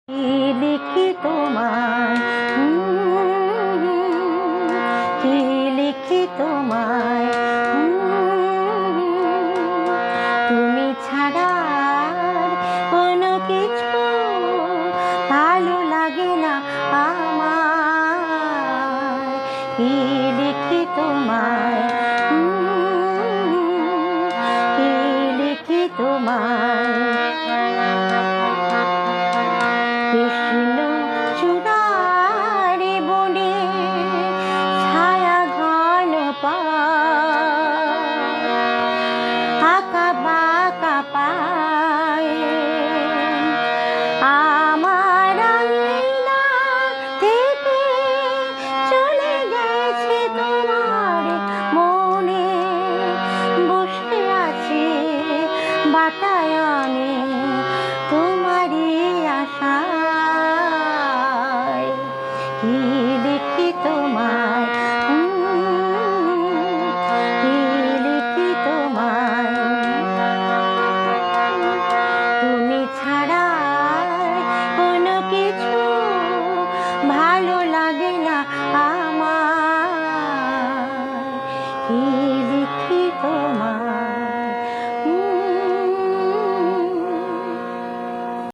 কি লিখি তোমায়, কি লিখি তোমায়, তুমি ছাড়া আর কোনো কিছু ভালো লাগে না আমার। কি লিখি তোমায়, কি লিখি তোমায়। কৃষ্ণ চূড়ার বনে ছায়া ঘন আঁকা বাঁকা পায়ে আমার আঙিনা থেকে চলে গেছে তোমার মনে। বসে আছি বাতায়নে তোমারই আশায়। কি লিখি তোমায়, কি লিখি তোমায়। তুমি ছাড়া কোনো কিছু ভালো লাগে না আমার। কি লিখি তোমায়।